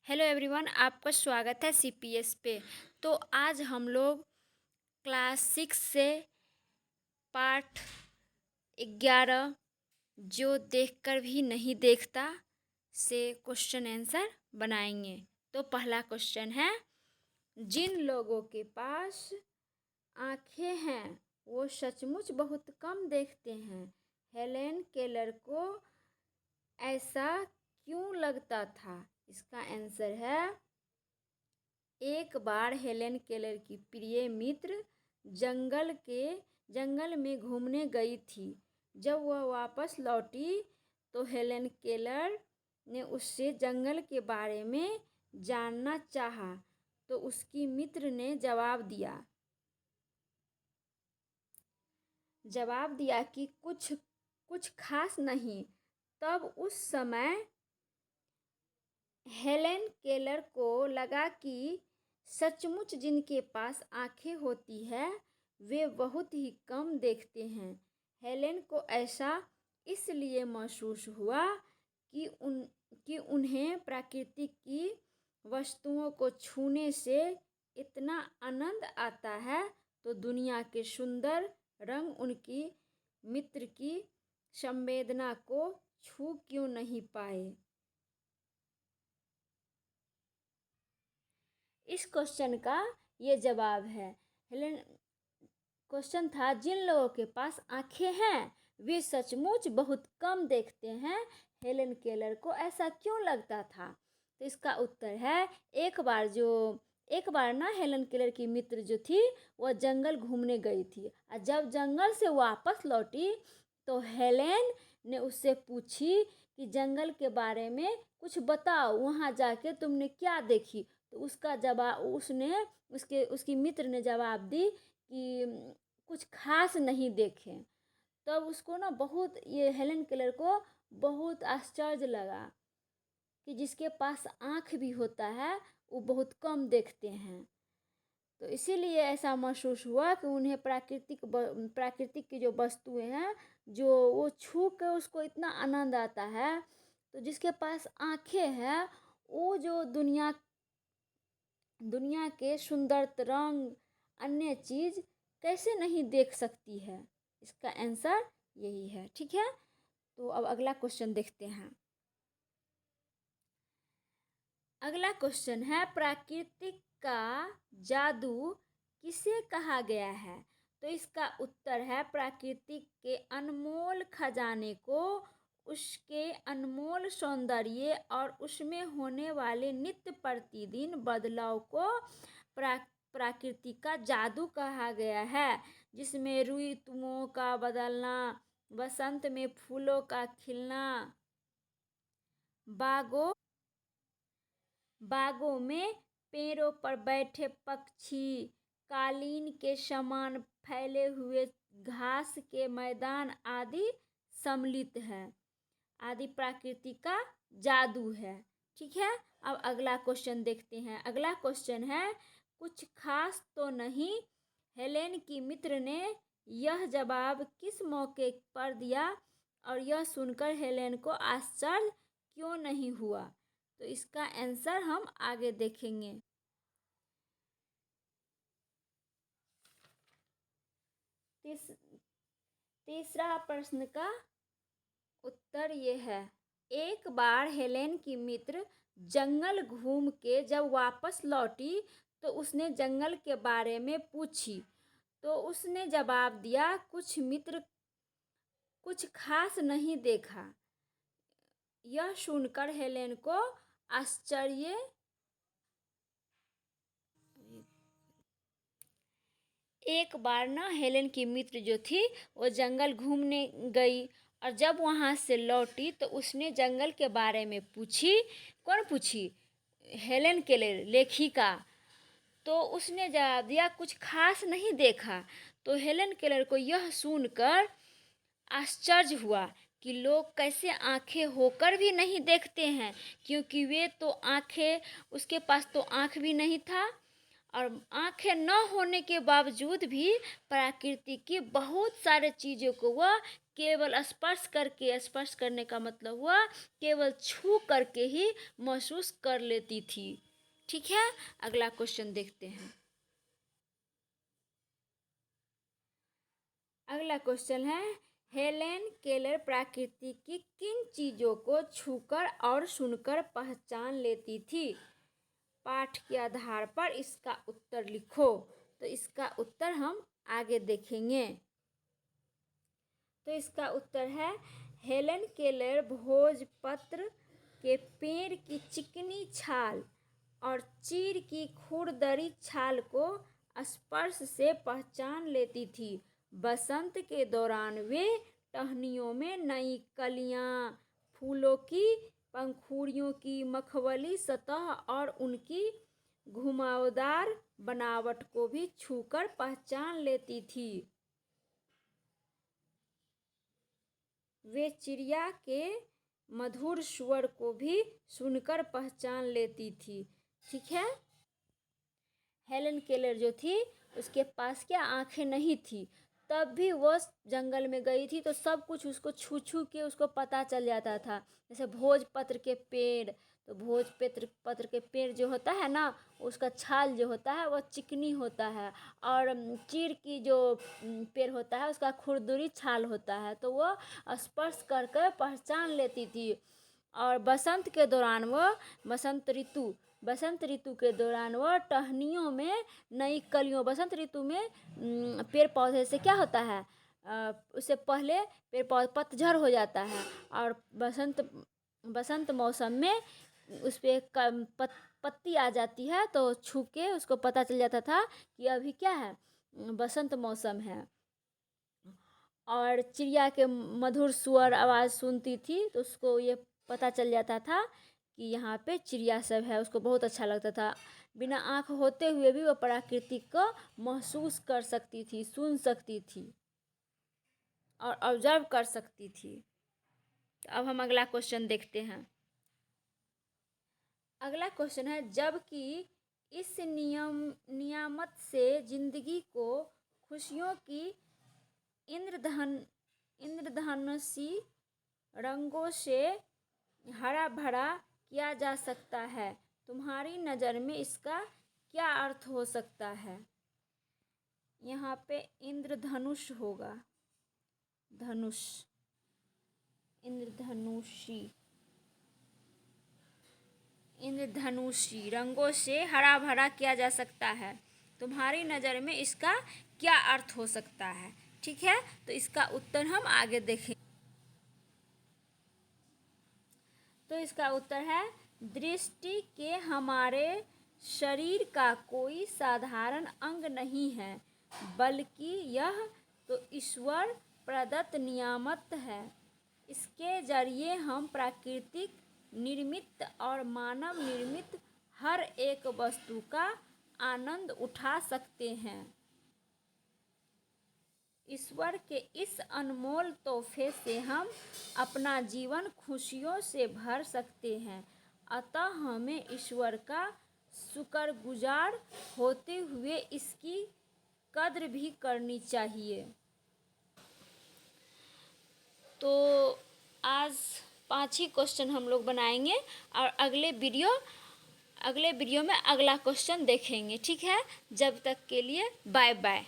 Hello everyone, आपका स्वागत है सीपीएस पे। तो आज हम लोग क्लास 6 से पार्ट 11 जो देखकर भी नहीं देखता से क्वेश्चन आंसर बनाएंगे। तो पहला क्वेश्चन है, जिन लोगों के पास आंखें हैं वो सचमुच बहुत कम देखते हैं। हेलेन केलर को ऐसा क्यों लगता था? इसका आंसर है, एक बार हेलेन केलर की प्रिय मित्र जंगल में घूमने गई थी। जब वह वापस लौटी तो हेलेन केलर ने उससे जंगल के बारे में जानना चाहा, तो उसकी मित्र ने जवाब दिया कि कुछ खास नहीं। तब उस समय हेलेन केलर को लगा कि सचमुच जिनके पास आंखें होती है वे बहुत ही कम देखते हैं। हेलेन को ऐसा इसलिए महसूस हुआ कि उन्हें प्रकृति की वस्तुओं को छूने से इतना आनंद आता है, तो दुनिया के सुंदर रंग उनकी मित्र की संवेदना को छू क्यों नहीं पाए। इस क्वेश्चन का ये जवाब है। हेलेन क्वेश्चन था, जिन लोगों के पास आंखें हैं वे सचमुच बहुत कम देखते हैं। हेलेन केलर को ऐसा क्यों लगता था? तो इसका उत्तर है, एक बार ना हेलेन केलर की मित्र जो थी वह जंगल घूमने गई थी, और जब जंगल से वापस लौटी तो हेलेन ने उससे पूछी कि जंगल के बारे में कुछ बताओ, वहाँ जाके तुमने क्या देखी। तो उसका जवाब उसकी मित्र ने जवाब दी कि कुछ खास नहीं देखे। तब उसको ना ये हेलेन केलर को बहुत आश्चर्य लगा कि जिसके पास आँख भी होता है वो बहुत कम देखते हैं। तो इसीलिए ऐसा महसूस हुआ कि उन्हें प्राकृतिक की जो वस्तुएं हैं जो वो छू कर उसको इतना आनंद आता है, तो जिसके पास आँखें हैं वो जो दुनिया के सुंदर रंग अन्य चीज कैसे नहीं देख सकती है। इसका आंसर यही है। ठीक है, तो अब अगला क्वेश्चन देखते हैं। अगला क्वेश्चन है, प्राकृतिक का जादू किसे कहा गया है? तो इसका उत्तर है, प्राकृतिक के अनमोल खजाने को, उसके अनमोल सौंदर्य और उसमें होने वाले नित्य प्रतिदिन बदलाव को प्रकृति का जादू कहा गया है, जिसमें ऋतुओं का बदलना, बसंत में फूलों का खिलना, बागों में पेड़ों पर बैठे पक्षी, कालीन के समान फैले हुए घास के मैदान आदि सम्मिलित है, आदि प्रकृति का जादू है। ठीक है, अब अगला क्वेश्चन देखते हैं। अगला क्वेश्चन है, कुछ खास तो नहीं। हेलेन की मित्र ने यह जवाब किस मौके पर दिया और यह सुनकर हेलेन को आश्चर्य क्यों नहीं हुआ? तो इसका आंसर हम आगे देखेंगे। तीसरा प्रश्न का उत्तर ये है, एक बार हेलेन की मित्र जंगल घूम के जब वापस लौटी तो उसने जंगल के बारे में पूछी, तो उसने जवाब दिया, कुछ खास नहीं देखा। यह सुनकर हेलेन को आश्चर्य एक बार ना हेलेन की मित्र जो थी वो जंगल घूमने गई, और जब वहाँ से लौटी तो उसने जंगल के बारे में पूछी। कौन पूछी? हेलेन केलर, लेखिका। तो उसने जवाब दिया, कुछ खास नहीं देखा। तो हेलेन केलर को यह सुनकर आश्चर्य हुआ कि लोग कैसे आंखें होकर भी नहीं देखते हैं, क्योंकि उसके पास तो आंख भी नहीं था, और आंखें न होने के बावजूद भी प्रकृति की बहुत सारे चीज़ों को वह केवल स्पर्श करके, स्पर्श करने का मतलब हुआ केवल छू करके ही महसूस कर लेती थी। ठीक है, अगला क्वेश्चन देखते हैं। अगला क्वेश्चन है, हेलेन केलर प्रकृति की किन चीज़ों को छूकर और सुनकर पहचान लेती थी? पाठ के आधार पर इसका उत्तर लिखो। तो इसका उत्तर हम आगे देखेंगे। तो इसका उत्तर है, हेलेन केलर भोजपत्र के पेड़ की चिकनी छाल और चीड़ की खुरदरी छाल को स्पर्श से पहचान लेती थी। बसंत के दौरान वे टहनियों में नई कलियां, फूलों की पंखुड़ियों की मखमली सतह और उनकी घुमावदार बनावट को भी छूकर पहचान लेती थी। वे चिड़िया के मधुर स्वर को भी सुनकर पहचान लेती थी। ठीक है, हेलेन केलर जो थी उसके पास क्या आंखें नहीं थी, तब भी वो जंगल में गई थी तो सब कुछ उसको छू छू के उसको पता चल जाता था। जैसे भोजपत्र के पेड़, तो भोजपत्र के पेड़ जो होता है ना, उसका छाल जो होता है वो चिकनी होता है, और चीड़ की जो पेड़ होता है उसका खुरदुरी छाल होता है, तो वो स्पर्श करके पहचान लेती थी। और बसंत के दौरान वो बसंत ऋतु के दौरान वो टहनियों में नई कलियों, बसंत ऋतु में पेड़ पौधे से क्या होता है, उससे पहले पेड़ पौधे पतझड़ हो जाता है, और बसंत मौसम में उस पर पत्ती आ जाती है, तो छू के उसको पता चल जाता था कि अभी क्या है, बसंत मौसम है। और चिड़िया के मधुर स्वर आवाज़ सुनती थी तो उसको ये पता चल जाता था कि यहाँ पे चिड़िया सब है। उसको बहुत अच्छा लगता था। बिना आँख होते हुए भी वो प्रकृति को महसूस कर सकती थी, सुन सकती थी और ऑब्जर्व कर सकती थी। तो अब हम अगला क्वेश्चन देखते हैं। अगला क्वेश्चन है, जबकि इस नियामत से जिंदगी को खुशियों की इंद्रधनुषी रंगों से हरा भरा किया जा सकता है, तुम्हारी नज़र में इसका क्या अर्थ हो सकता है? यहाँ पे इंद्रधनुष होगा, धनुष, इंद्रधनुषी रंगों से हरा भरा किया जा सकता है, तुम्हारी नज़र में इसका क्या अर्थ हो सकता है? ठीक है, तो इसका उत्तर हम आगे देखें। तो इसका उत्तर है, दृष्टि के हमारे शरीर का कोई साधारण अंग नहीं है, बल्कि यह तो ईश्वर प्रदत्त नियामत है। इसके जरिए हम प्राकृतिक निर्मित और मानव निर्मित हर एक वस्तु का आनंद उठा सकते हैं। ईश्वर के इस अनमोल तोहफे से हम अपना जीवन खुशियों से भर सकते हैं। अतः हमें ईश्वर का शुक्रगुजार होते हुए इसकी कद्र भी करनी चाहिए। तो आज 5 ही क्वेश्चन हम लोग बनाएंगे और अगले वीडियो में अगला क्वेश्चन देखेंगे। ठीक है, जब तक के लिए बाय बाय।